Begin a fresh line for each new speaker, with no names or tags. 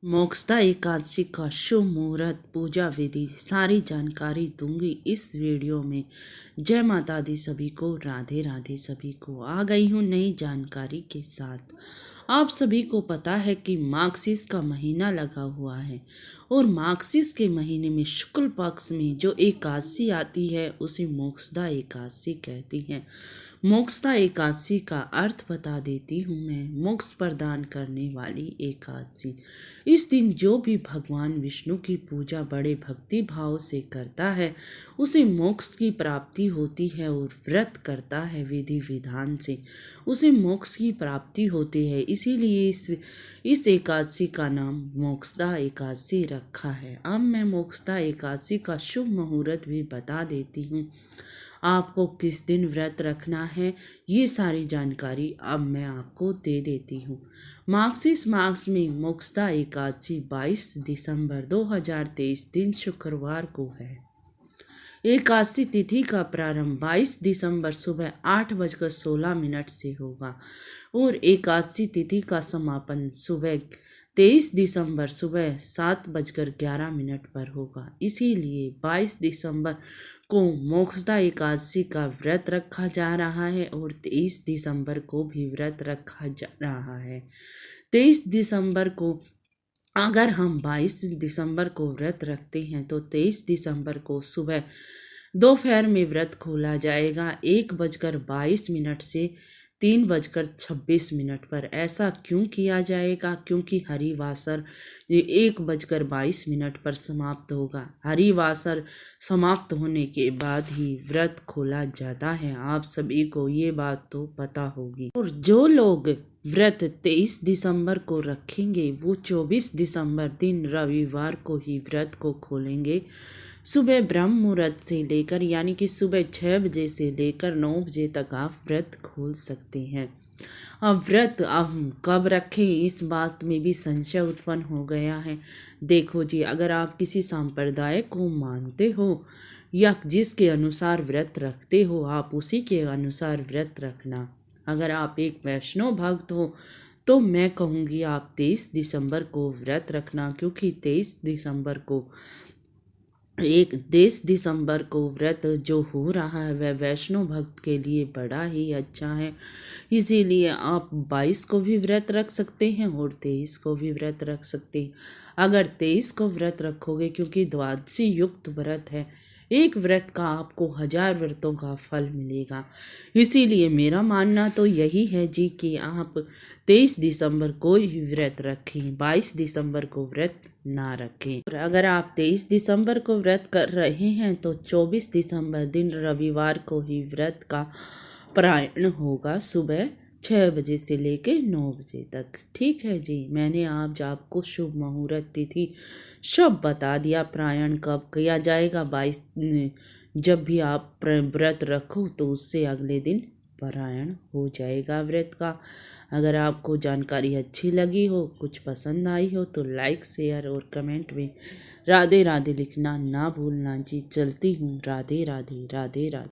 मोक्षदा एकादशी का शुभ मुहूर्त, पूजा विधि, सारी जानकारी दूंगी इस वीडियो में। जय माता दी सभी को, राधे राधे सभी को। आ गई हूँ नई जानकारी के साथ। आप सभी को पता है कि मार्गशीर्ष का महीना लगा हुआ है और मार्गशीर्ष के महीने में शुक्ल पक्ष में जो एकादशी आती है उसे मोक्षदा एकादशी कहती हैं। मोक्षदा एकादशी का अर्थ बता देती हूँ मैं। मोक्ष प्रदान करने वाली एकादशी। इस दिन जो भी भगवान विष्णु की पूजा बड़े भक्ति भाव से करता है उसे मोक्ष की प्राप्ति होती है और व्रत करता है विधि विधान से उसे मोक्ष की प्राप्ति होती है। इसीलिए इस एकादशी का नाम मोक्षदा एकादशी रखा है। अब मैं मोक्षदा एकादशी का शुभ मुहूर्त भी बता देती हूँ। आपको किस दिन व्रत रखना है ये सारी जानकारी अब मैं आपको दे देती हूँ। मार्गशीर्ष मास में मोक्षदा एकादशी 22 दिसंबर 2023 दिन शुक्रवार को है। एकादशी तिथि का प्रारंभ 22 दिसंबर सुबह 8:16 से होगा और एकादशी तिथि का समापन सुबह 23 दिसंबर सुबह 7:11 पर होगा। इसीलिए 22 दिसंबर को मोक्षदा एकादशी का व्रत रखा जा रहा है और 23 दिसंबर को भी व्रत रखा जा रहा है। 23 दिसंबर को अगर हम 22 दिसंबर को व्रत रखते हैं तो 23 दिसंबर को सुबह दोपहर में व्रत खोला जाएगा 1:22 से 3:26 पर। ऐसा क्यों किया जाएगा? क्योंकि हरिवासर 1:22 पर समाप्त होगा। हरिवासर समाप्त होने के बाद ही व्रत खोला जाता है। आप सभी को ये बात तो पता होगी। और जो लोग व्रत 23 दिसंबर को रखेंगे वो 24 दिसंबर दिन रविवार को ही व्रत को खोलेंगे। सुबह ब्रह्म मुहूर्त से लेकर यानी कि सुबह 6 बजे से लेकर 9 बजे तक आप व्रत खोल सकते हैं। अब व्रत अब कब रखें इस बात में भी संशय उत्पन्न हो गया है। देखो जी, अगर आप किसी संप्रदाय को मानते हो या जिसके अनुसार व्रत रखते हो आप उसी के अनुसार व्रत रखना। अगर आप एक वैष्णव भक्त हो तो मैं कहूँगी आप 23 दिसंबर को व्रत रखना, क्योंकि 23 दिसंबर को व्रत जो हो रहा है वह वैष्णव भक्त के लिए बड़ा ही अच्छा है। इसीलिए आप 22 को भी व्रत रख सकते हैं और 23 को भी व्रत रख सकते हैं। अगर 23 को व्रत रखोगे, क्योंकि द्वादशी युक्त व्रत है, एक व्रत का आपको 1000 व्रतों का फल मिलेगा। इसीलिए मेरा मानना तो यही है जी कि आप 23 दिसंबर को ही व्रत रखें, 22 दिसंबर को व्रत ना रखें। और अगर आप 23 दिसंबर को व्रत कर रहे हैं तो 24 दिसंबर दिन रविवार को ही व्रत का पारायण होगा सुबह 6 बजे से लेके 9 बजे तक। ठीक है जी, मैंने आज आपको शुभ मुहूर्त तिथि सब बता दिया। पारायण कब किया जाएगा? 22 जब भी आप व्रत रखो तो उससे अगले दिन पारायण हो जाएगा व्रत का। अगर आपको जानकारी अच्छी लगी हो, कुछ पसंद आई हो तो लाइक शेयर और कमेंट में राधे राधे लिखना ना भूलना जी। चलती हूँ, राधे राधे राधे राधे।